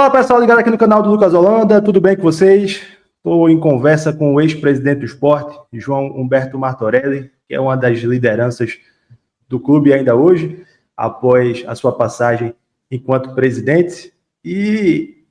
Fala pessoal, ligado aqui no canal do Lucas Holanda, tudo bem com vocês? Estou em conversa com o ex-presidente do esporte, João Humberto Martorelli, que é uma das lideranças do clube ainda hoje, após a sua passagem enquanto presidente. E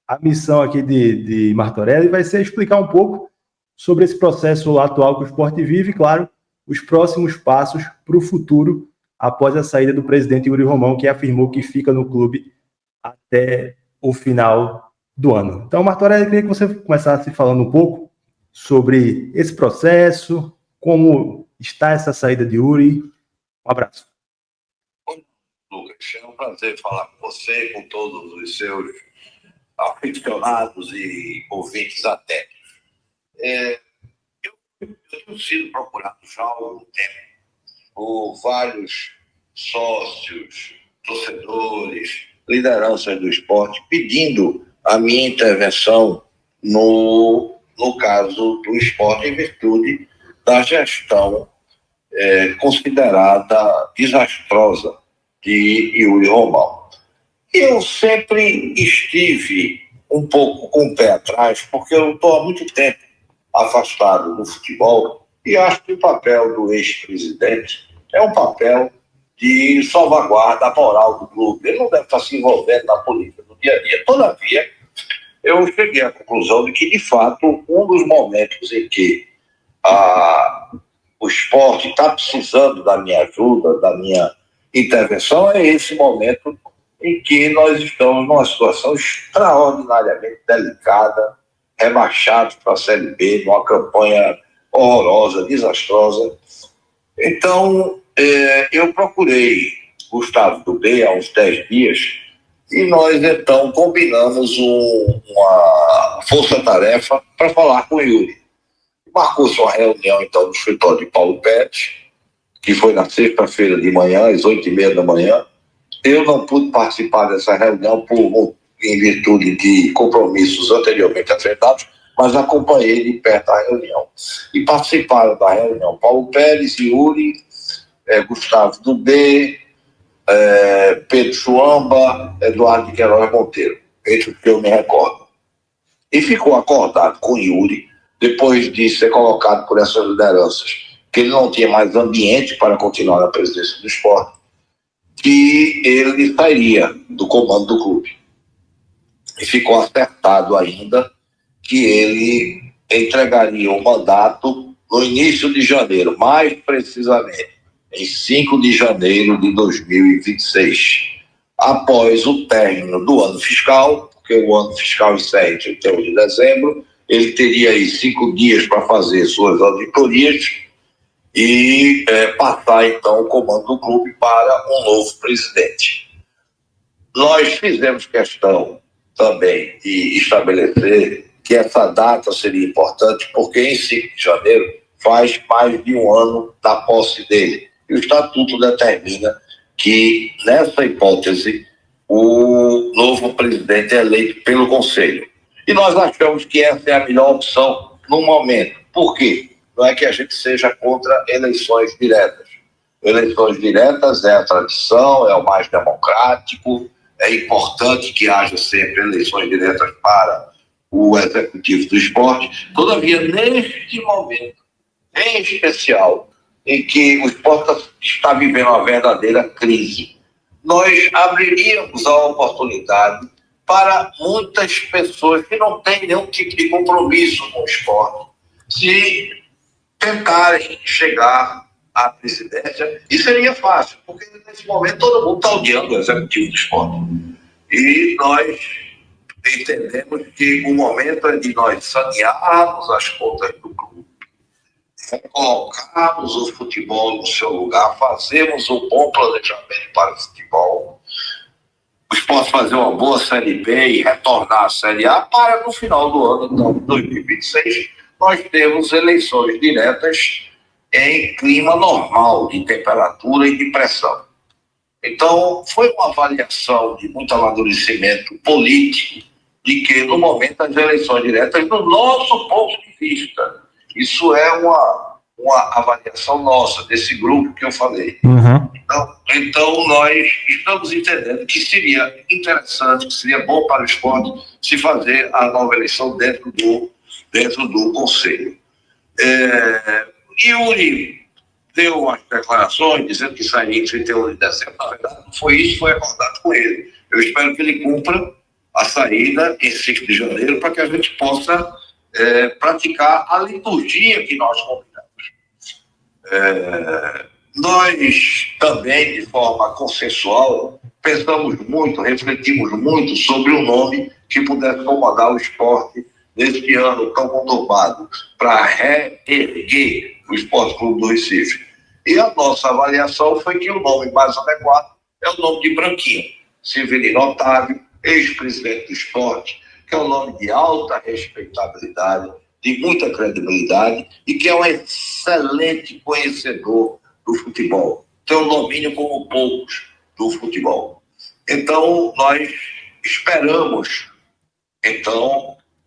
a missão aqui de Martorelli vai ser explicar um pouco sobre esse processo atual que o esporte vive e, claro, os próximos passos para o futuro após a saída do presidente Yuri Romão, que afirmou que fica no clube até o final do ano. Então, Martorelli, eu queria que você começasse falando um pouco sobre esse processo, como está essa saída de Yuri. Um abraço. Oi, Lucas, é um prazer falar com você, com todos os seus aficionados e ouvintes atentos. Eu tenho sido procurado já há algum tempo por vários sócios, torcedores, lideranças do esporte, pedindo a minha intervenção no caso do esporte em virtude da gestão considerada desastrosa de Yuri Romão. Eu sempre estive um pouco com o pé atrás, porque eu estou há muito tempo afastado do futebol e acho que o papel do ex-presidente é um papel de salvaguarda moral do clube. Ele não deve estar se envolvendo na política do dia a dia. Todavia, eu cheguei à conclusão de que, de fato, um dos momentos em que o esporte está precisando da minha ajuda, da minha intervenção, é esse momento em que nós estamos numa situação extraordinariamente delicada, rebaixados para a Série B, numa campanha horrorosa, desastrosa. Então, eu procurei Gustavo Dubé há uns 10 dias e nós, então, combinamos uma força-tarefa para falar com o Yuri. Marcou-se uma reunião, então, no escritório de Paulo Pérez, que foi na sexta-feira de manhã, às 8h30 da manhã. Eu não pude participar dessa reunião em virtude de compromissos anteriormente afetados, mas acompanhei de perto a reunião. E participaram da reunião Paulo Pérez, Yuri, Gustavo Dubé, Pedro Chuamba, Eduardo de Queiroz Monteiro, entre os que eu me recordo. E ficou acordado com Yuri, depois de ser colocado por essas lideranças, que ele não tinha mais ambiente para continuar na presidência do esporte, que ele sairia do comando do clube. E ficou acertado ainda que ele entregaria o mandato no início de janeiro, mais precisamente em 5 de janeiro de 2026, após o término do ano fiscal, porque o ano fiscal encerra em 31 de dezembro, ele teria aí 5 dias para fazer suas auditorias e passar então o comando do clube para um novo presidente. Nós fizemos questão também de estabelecer que essa data seria importante, porque em 5 de janeiro faz mais de um ano da posse dele. E o Estatuto determina que, nessa hipótese, o novo presidente é eleito pelo Conselho. E nós achamos que essa é a melhor opção no momento. Por quê? Não é que a gente seja contra eleições diretas. Eleições diretas é a tradição, é o mais democrático, é importante que haja sempre eleições diretas para o executivo do esporte. Todavia, neste momento, em especial, em que o esporte está vivendo uma verdadeira crise, nós abriríamos a oportunidade para muitas pessoas que não têm nenhum tipo de compromisso com o esporte, se tentarem chegar à presidência, e seria fácil, porque nesse momento todo mundo está odiando o executivo do esporte. E nós entendemos que o momento é de nós sanearmos as contas do clube, colocarmos o futebol no seu lugar, fazermos um bom planejamento para o futebol, o esporte fazer uma boa Série B e retornar à Série A, para no final do ano, então, de 2026, nós temos eleições diretas em clima normal de temperatura e de pressão. Então, foi uma avaliação de muito amadurecimento político de que, no momento, as eleições diretas, do nosso ponto de vista, isso é uma avaliação nossa, desse grupo que eu falei. Uhum. Então, nós estamos entendendo que seria interessante, que seria bom para o esporte se fazer a nova eleição dentro do Conselho. Yuri deu as declarações dizendo que sairia em 31 de dezembro. Na verdade, não foi isso, foi acordado com ele. Eu espero que ele cumpra a saída em 5 de janeiro para que a gente possa praticar a liturgia que nós combinamos. Nós também, de forma consensual, pensamos muito, refletimos muito sobre o nome que pudesse comandar o esporte neste ano tão conturbado, para reerguer o Esporte Clube do Recife. E a nossa avaliação foi que o nome mais adequado é o nome de Branquinho, Severino Otávio, ex-presidente do esporte, que é um nome de alta respeitabilidade, de muita credibilidade e que é um excelente conhecedor do futebol. Tem um domínio como poucos do futebol. Então, nós esperamos,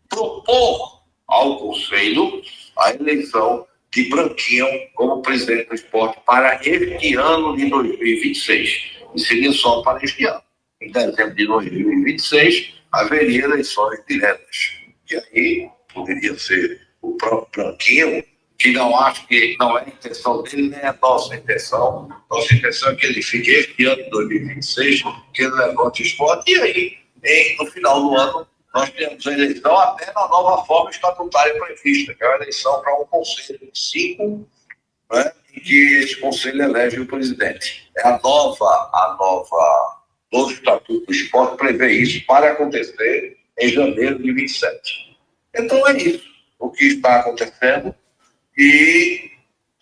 propor ao Conselho a eleição de Branquinho como presidente do esporte para este ano de 2026. E seria só para este ano. Em dezembro de 2026, haveria eleições diretas. E aí poderia ser o próprio Branquinho, que não acho que não é a intenção dele, nem a nossa intenção. Nossa intenção é que ele fique este ano de 2026, que ele levante o esporte, e aí, no final do ano, nós temos a eleição até na nova forma estatutária prevista, que é a eleição para um conselho de 5, né, em que esse conselho elege o presidente. Novo estatuto do esporte prevê isso para acontecer em janeiro de 27. Então é isso o que está acontecendo, e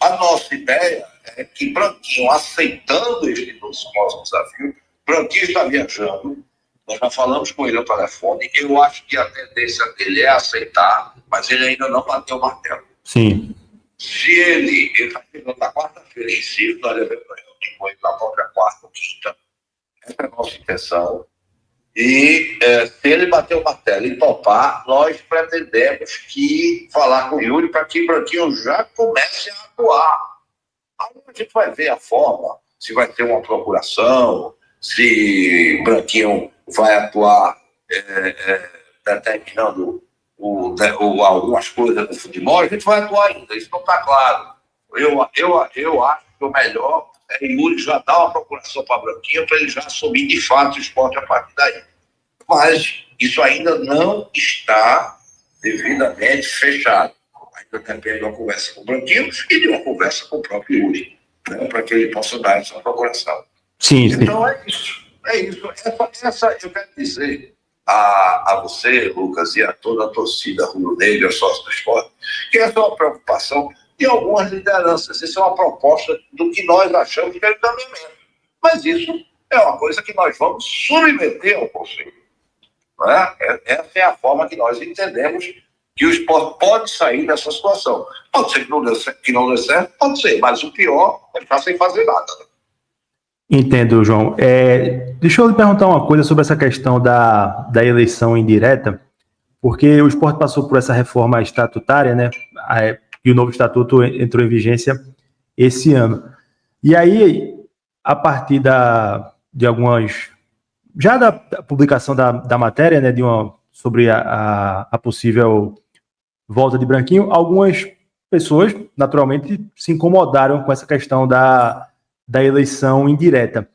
a nossa ideia é que Branquinho, aceitando este nosso desafio, Branquinho está viajando, nós já falamos com ele ao telefone, eu acho que a tendência dele é aceitar, mas ele ainda não bateu o martelo. Sim. Se ele está chegando na quarta-feira em si, nós devemos reunir com ele na própria quarta ou quinta. Essa é a nossa intenção. E se ele bater o martelo e topar, nós pretendemos falar com o Yuri para que Branquinho já comece a atuar. Aí a gente vai ver a forma, se vai ter uma procuração, se Branquinho vai atuar determinando algumas coisas do futebol, a gente vai atuar ainda, isso não está claro. Eu acho que o melhor é Yuri já dar uma procuração para Branquinho para ele já assumir de fato o esporte a partir daí. Mas isso ainda não está devidamente fechado. Ainda depende de uma conversa com o Branquinho e de uma conversa com o próprio Yuri, né, para que ele possa dar essa procuração. Sim. Então é isso. Essa eu quero dizer a você, Lucas, e a toda a torcida rubro-negra, sócio do esporte, que essa é uma preocupação de algumas lideranças. Isso é uma proposta do que nós achamos que é o caminhamento. Mas isso é uma coisa que nós vamos submeter ao Conselho. Não é? Essa é a forma que nós entendemos que o esporte pode sair dessa situação. Pode ser que não dê certo, pode ser, mas o pior é ficar sem fazer nada. Né? Entendo, João. Deixa eu lhe perguntar uma coisa sobre essa questão da eleição indireta, porque o esporte passou por essa reforma estatutária, né? E o novo estatuto entrou em vigência esse ano. E aí, a partir de algumas... Já da publicação da matéria, né, sobre a possível volta de Branquinho, algumas pessoas, naturalmente, se incomodaram com essa questão da eleição indireta.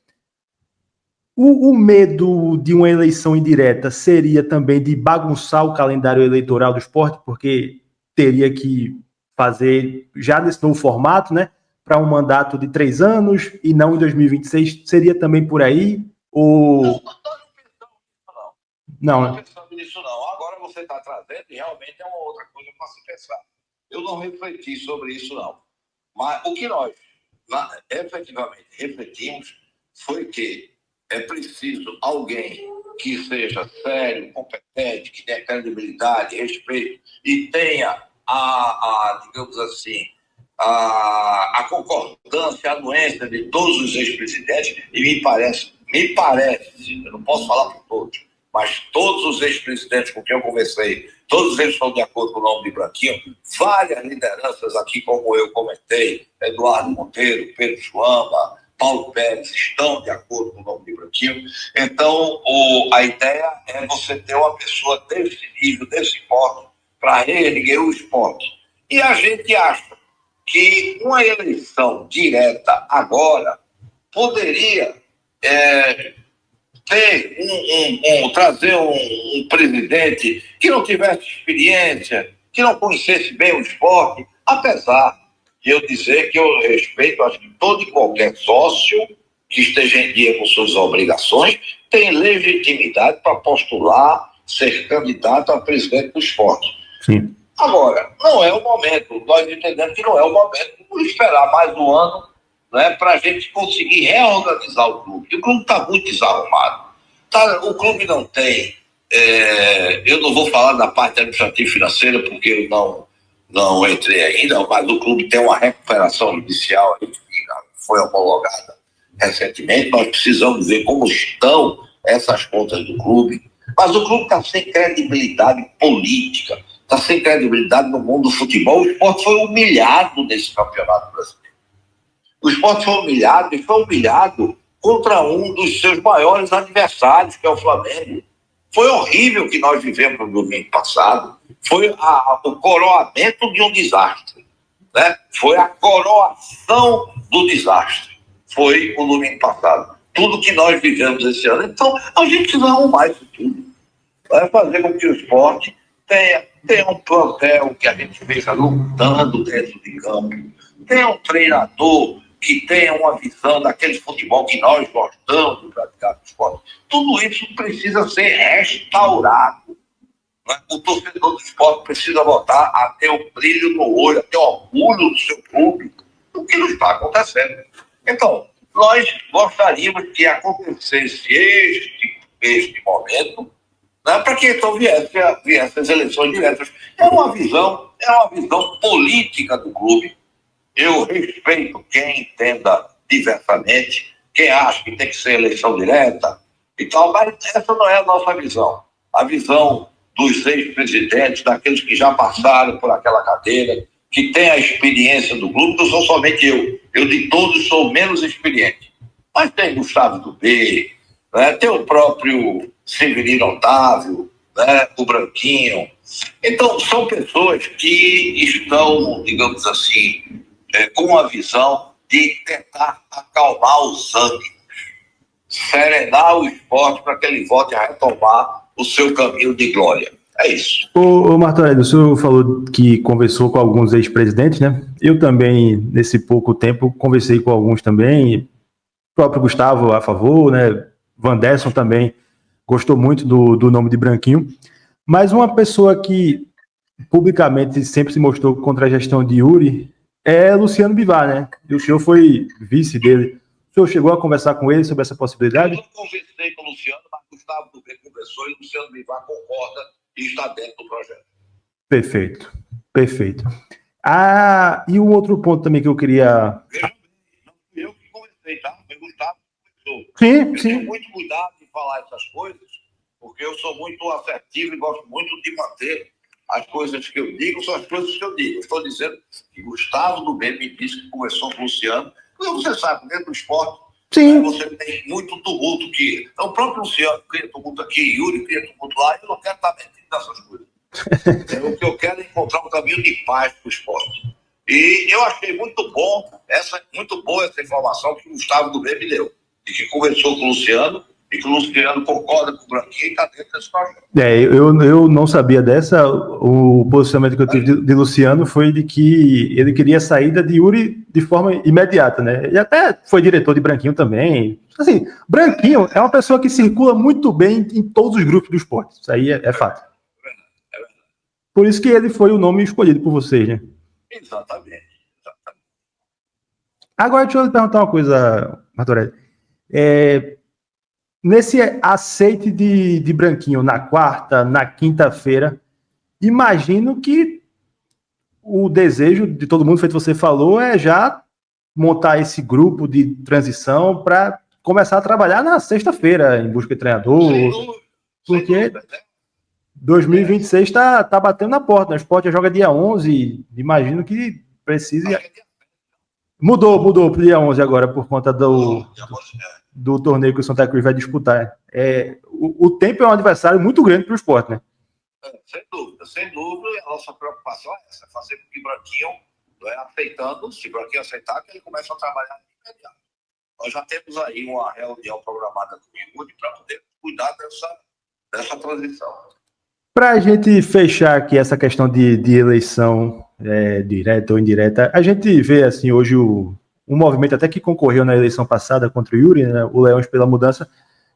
O medo de uma eleição indireta seria também de bagunçar o calendário eleitoral do esporte, porque teria que fazer, já nesse novo formato, né, para um mandato de 3 anos e não em 2026, seria também por aí? Ou... Não estou pensando nisso, não. Agora você está trazendo e realmente é uma outra coisa para se pensar. Eu não refleti sobre isso, não. Mas o que nós efetivamente refletimos foi que é preciso alguém que seja sério, competente, que tenha credibilidade, respeito e tenha digamos assim, a concordância, a anuência de todos os ex-presidentes, e me parece, eu não posso falar por todos, mas todos os ex-presidentes com quem eu conversei, todos eles estão de acordo com o nome de Branquinho. Várias lideranças aqui, como eu comentei, Eduardo Monteiro, Pedro Schwamba, Paulo Pérez, estão de acordo com o nome de Branquinho. Então, a ideia é você ter uma pessoa desse nível, desse porte, para reerguer o esporte. E a gente acha que uma eleição direta agora poderia trazer um presidente que não tivesse experiência, que não conhecesse bem o esporte, apesar de eu dizer que eu respeito, acho que todo e qualquer sócio que esteja em dia com suas obrigações tem legitimidade para postular, ser candidato a presidente do esporte. Sim. Agora, não é o momento, nós entendemos que não é o momento, vamos esperar mais um ano, né, para a gente conseguir reorganizar o clube. O clube está muito desarrumado. O clube não tem, eu não vou falar da parte administrativa e financeira, porque eu não entrei ainda, mas o clube tem uma recuperação judicial que foi homologada recentemente. Nós precisamos ver como estão essas contas do clube. Mas o clube está sem credibilidade política, está sem credibilidade no mundo do futebol. O esporte foi humilhado nesse campeonato brasileiro. O esporte foi humilhado, e foi humilhado contra um dos seus maiores adversários, que é o Flamengo. Foi horrível o que nós vivemos no domingo passado. Foi o coroamento de um desastre, né? Foi a coroação do desastre. Foi o domingo passado. Tudo que nós vivemos esse ano. Então, a gente precisa arrumar isso tudo. Vai fazer com que o esporte tenha um plantel que a gente veja lutando dentro de campo. Tenha um treinador que tenha uma visão daquele futebol que nós gostamos de praticar no esporte. Tudo isso precisa ser restaurado. Né? O torcedor do esporte precisa voltar a ter o brilho no olho, a ter orgulho do seu clube, o que não está acontecendo. Então, nós gostaríamos que acontecesse este momento, né, para que então viessem as eleições diretas. É uma visão política do clube. Eu respeito quem entenda diversamente, quem acha que tem que ser eleição direta e tal, mas essa não é a nossa visão. A visão dos ex-presidentes, daqueles que já passaram por aquela cadeira, que têm a experiência do clube, não sou somente eu. Eu de todos sou menos experiente. Mas tem Gustavo do B, né, tem o próprio Severino Otávio, né, o Branquinho. Então, são pessoas que estão, digamos assim, com a visão de tentar acalmar os ânimos, serenar o esporte para que ele volte a retomar o seu caminho de glória. É isso. Ô Martorelli, o senhor falou que conversou com alguns ex-presidentes, né? Eu também, nesse pouco tempo, conversei com alguns também. O próprio Gustavo a favor, né? Vanderson também gostou muito do nome de Branquinho. Mas uma pessoa que publicamente sempre se mostrou contra a gestão de Yuri é Luciano Bivar, né? E o senhor foi vice dele. O senhor chegou a conversar com ele sobre essa possibilidade? Eu não conversei com o Luciano, mas Gustavo do B conversou e o Luciano Bivar concorda e está dentro do projeto. Perfeito, perfeito. E um outro ponto também que eu queria... Veja bem, não fui eu que conversei, tá? Foi Gustavo que conversou. Sim. Eu tenho muito cuidado de falar essas coisas, porque eu sou muito assertivo e gosto muito de manter as coisas que eu digo, são as coisas que eu digo. Eu estou dizendo que Gustavo do B me disse que conversou com o Luciano. Você sabe, dentro do esporte, Sim. Você tem muito tumulto que... Então, o próprio Luciano cria tumulto aqui, Yuri cria tumulto lá, eu não quero estar mentindo nessas coisas. O que eu quero é encontrar um caminho de paz para o esporte. E eu achei muito boa essa informação que o Gustavo do B me deu. E que conversou com o Luciano, e que o Luciano concorda com o Branquinho e está dentro desse projeto. Eu não sabia dessa. O posicionamento que eu tive de Luciano foi de que ele queria a saída de Yuri de forma imediata, né? E até foi diretor de Branquinho também. Assim, Branquinho é uma pessoa que circula muito bem em todos os grupos do esporte. Isso aí é fato. É verdade. Por isso que ele foi o nome escolhido por vocês, né? Exatamente. Agora, deixa eu lhe perguntar uma coisa, Martorelli. Nesse aceite de Branquinho na quarta, na quinta-feira, imagino que o desejo de todo mundo, feito você falou, é já montar esse grupo de transição para começar a trabalhar na sexta-feira, em busca de treinador. Porque 2026 tá batendo na porta, né? O Sport joga dia 11, imagino que precise... Mudou pro dia 11 agora, por conta do torneio que o Santa Cruz vai disputar. O tempo é um adversário muito grande para o Sport, né? Sem dúvida, a nossa preocupação é essa, fazer com que Branquinho, aceitando, se Branquinho aceitar, que ele comece a trabalhar de imediato. Nós já temos aí uma reunião programada com o Yuri para poder cuidar dessa transição. Para a gente fechar aqui essa questão de eleição direta ou indireta, a gente vê assim hoje um movimento até que concorreu na eleição passada contra o Yuri, né, o Leões pela Mudança,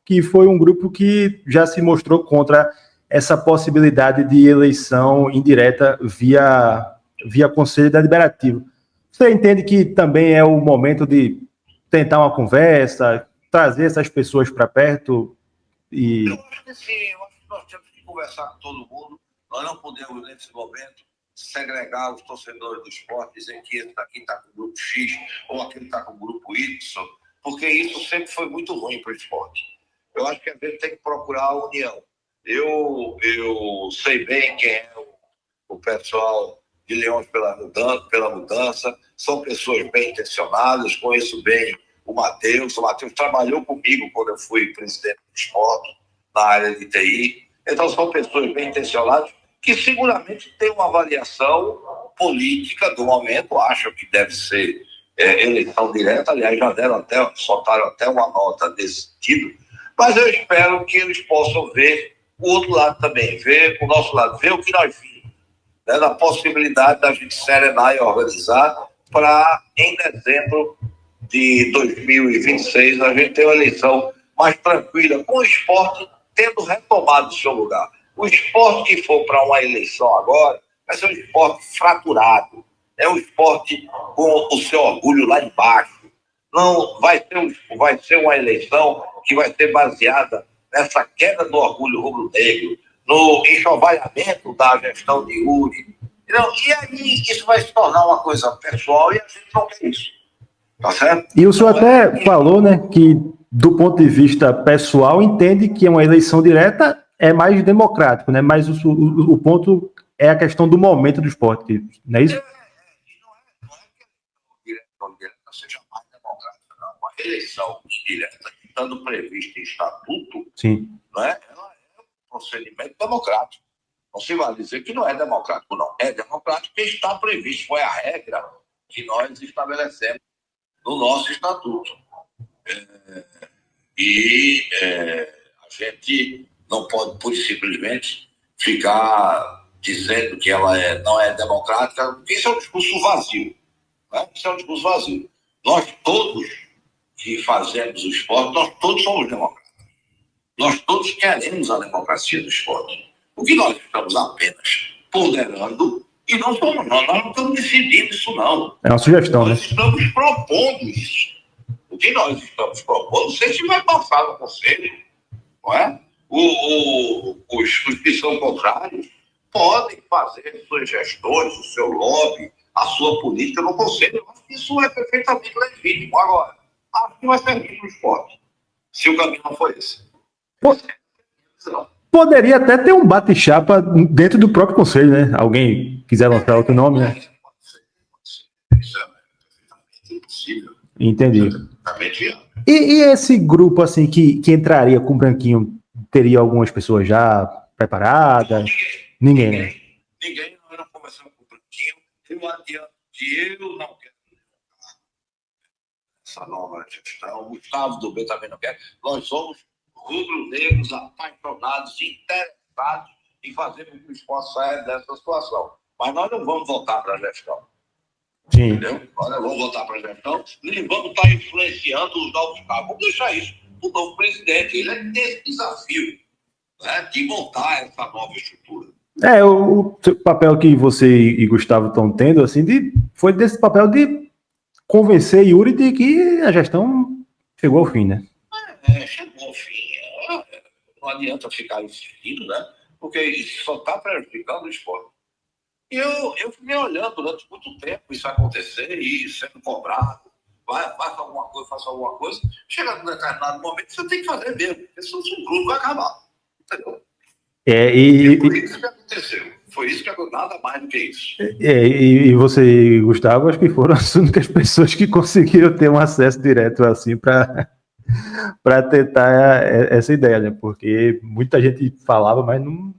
que foi um grupo que já se mostrou contra essa possibilidade de eleição indireta via Conselho Deliberativo. Você entende que também é o momento de tentar uma conversa, trazer essas pessoas para perto? Eu acho que sim, eu acho que nós temos que conversar com todo mundo. Nós não podemos, nesse momento, segregar os torcedores do Sport, dizer que esse daqui está com o grupo X ou aquele está com o grupo Y, porque isso sempre foi muito ruim para o esporte. Eu acho que a gente tem que procurar a união. Eu sei bem quem é o pessoal de Leões pela Mudança, são pessoas bem intencionadas, conheço bem o Matheus trabalhou comigo quando eu fui presidente do Sport, na área de TI, então são pessoas bem intencionadas que seguramente têm uma avaliação política do momento, acham que deve ser eleição direta, aliás, soltaram até uma nota desse sentido, mas eu espero que eles possam ver o outro lado também, ver o nosso lado, ver o que nós vimos, né, da possibilidade da gente serenar e organizar para, em dezembro de 2026, a gente ter uma eleição mais tranquila, com o esporte tendo retomado o seu lugar. O esporte que for para uma eleição agora vai ser um esporte fraturado, é um esporte com o seu orgulho lá embaixo. Não vai ser uma eleição que vai ser baseada nessa queda do orgulho rubro-negro, no enxovalhamento da gestão de Yuri. E aí isso vai se tornar uma coisa pessoal e a gente não quer isso. Tá certo? E o senhor até falou, né, que do ponto de vista pessoal entende que uma eleição direta é mais democrático, né? Mas o ponto é a questão do momento do esporte, não é isso? Não é que a eleição direta seja mais democrática, não. Uma eleição direta, estando prevista em estatuto, sim, não é? Ela é um procedimento democrático. Não se vai dizer que não é democrático, não. É democrático porque está previsto, foi a regra que nós estabelecemos no nosso estatuto. A gente não pode, pura e simplesmente, ficar dizendo que ela não é democrática, porque isso é um discurso vazio. Né? Isso é um discurso vazio. Nós todos que fazemos o esporte, nós todos somos democratas. Nós todos queremos a democracia do esporte. O que nós estamos apenas ponderando, e não somos nós não estamos decidindo isso, não. É uma sugestão, nós né? estamos propondo isso. O que nós estamos propondo, não sei se vai passar no Conselho, não é? Os que são contrários podem fazer suas gestões, o seu lobby, a sua política no Conselho. Eu acho que isso é perfeitamente legítimo. Agora, acho que vai servir para o esporte, se o caminho não for esse. Poderia até ter um bate-chapa dentro do próprio Conselho, né? Alguém quiser lançar outro nome, né? Isso é perfeitamente impossível. Entendi. E esse grupo, assim, que entraria com o Branquinho, teria algumas pessoas já preparadas? Ninguém, né? Ninguém, nós não conversamos com o Branquinho. Eu adianto que eu não quero essa nova gestão. O Gustavo do B também não quer. Nós somos rubro-negros apaixonados, interessados em fazer com que o esporte saia dessa situação. Mas nós não vamos voltar para a gestão. Sim. Entendeu? Nós não vamos voltar para a gestão, nem vamos estar influenciando os novos cargos. Vamos deixar isso. O novo presidente, ele é desse desafio, né, de montar essa nova estrutura. O papel que você e Gustavo estão tendo, assim, foi desse papel de convencer Yuri de que a gestão chegou ao fim, né? Chegou ao fim. Não adianta ficar insistindo, né? Porque isso só está prejudicando o esporte. E eu fiquei olhando durante muito tempo isso acontecer e sendo cobrado. Faça alguma coisa. Chega num determinado momento, você tem que fazer mesmo. Porque senão o grupo vai acabar. entendeu? E foi isso que aconteceu. Foi isso que aconteceu, nada mais do que isso. E você e Gustavo, acho que foram as únicas pessoas que conseguiram ter um acesso direto assim para tentar essa ideia, né? Porque muita gente falava, mas não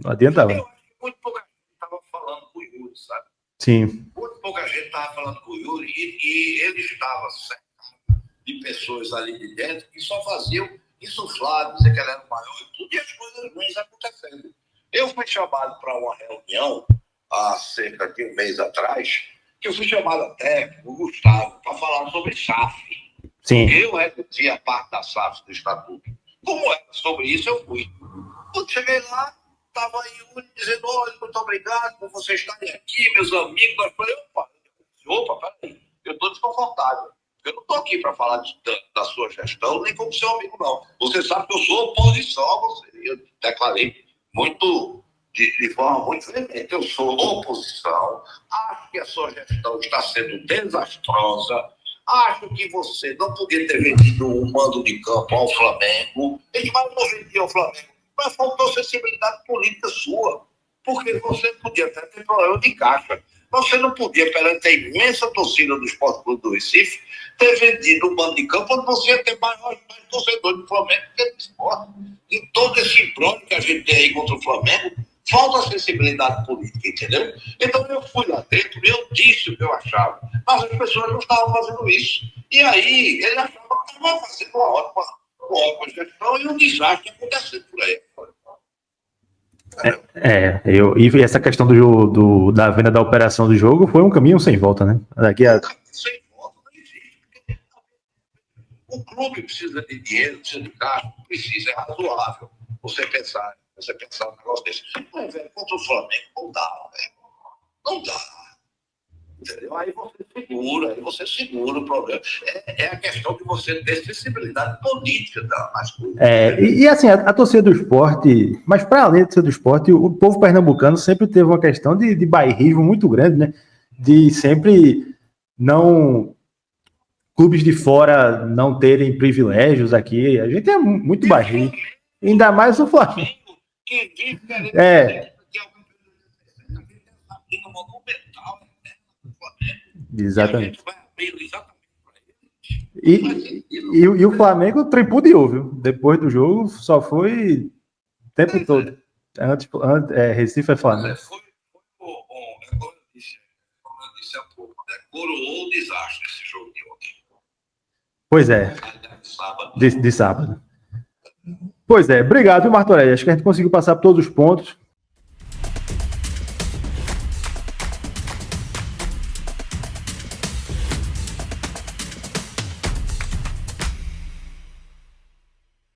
adiantava. Eu acho que muito pouca gente estava falando com o Yuri, sabe? Sim. Muito pouca gente estava falando com o Yuri e ele estava cercado de pessoas ali de dentro que só faziam insuflar, dizer que ele era o maior e tudo, e as coisas ruins acontecendo. Eu fui chamado para uma reunião há cerca de um mês atrás, que eu fui chamado até por Gustavo para falar sobre SAF. Sim. Porque eu reduzi a parte da SAF do Estatuto. Como era sobre isso, eu fui. Quando cheguei lá, estava aí dizendo, olha, muito obrigado por vocês estarem aqui, meus amigos. Eu falei, opa, peraí, eu estou desconfortável. Eu não estou aqui para falar da sua gestão, nem como seu amigo, não. Você sabe que eu sou oposição a você. Eu declarei de forma muito veemente. Eu sou oposição, acho que a sua gestão está sendo desastrosa, acho que você não podia ter vendido um mando de campo ao Flamengo. Ele vai não vender ao Flamengo, mas faltou sensibilidade política sua, porque você podia até ter problema de caixa. Você não podia, perante a imensa torcida do Sport Clube do Recife, ter vendido um mando de campo onde você ia ter mais torcedores do Flamengo que do Sport. Em todo esse embrolho que a gente tem aí contra o Flamengo, falta sensibilidade política, entendeu? Então eu fui lá dentro e eu disse o que eu achava, mas as pessoas não estavam fazendo isso. E aí ele achava que estava fazendo uma ótima gestão e um desastre acontecendo por aí. E essa questão da venda da operação do jogo foi um caminho sem volta, né? Sem volta não existe. O clube precisa de dinheiro, precisa de caixa, precisa, é razoável você pensar um negócio desse. Mas, velho, contra o Flamengo não dá, velho. Não dá. Entendeu? Aí você segura o problema. É a questão de você ter sensibilidade política das coisas. E assim, a torcida do esporte, mas para além da torcida do esporte, o povo pernambucano sempre teve uma questão de bairrismo muito grande, né? De sempre não... clubes de fora não terem privilégios aqui. A gente é muito bairrista. Ainda mais o Flamengo. Que vive querendo que é o campeão monumental, né? Exatamente. E a gente vai abrir exatamente para ele. E o Flamengo tripudiou, viu? Depois do jogo, só foi o tempo todo. Recife é Flamengo. Como eu disse há pouco, né? Coroou o desastre esse jogo de ontem. Pois é. De sábado. Pois é. Obrigado, Martorelli. Acho que a gente conseguiu passar por todos os pontos.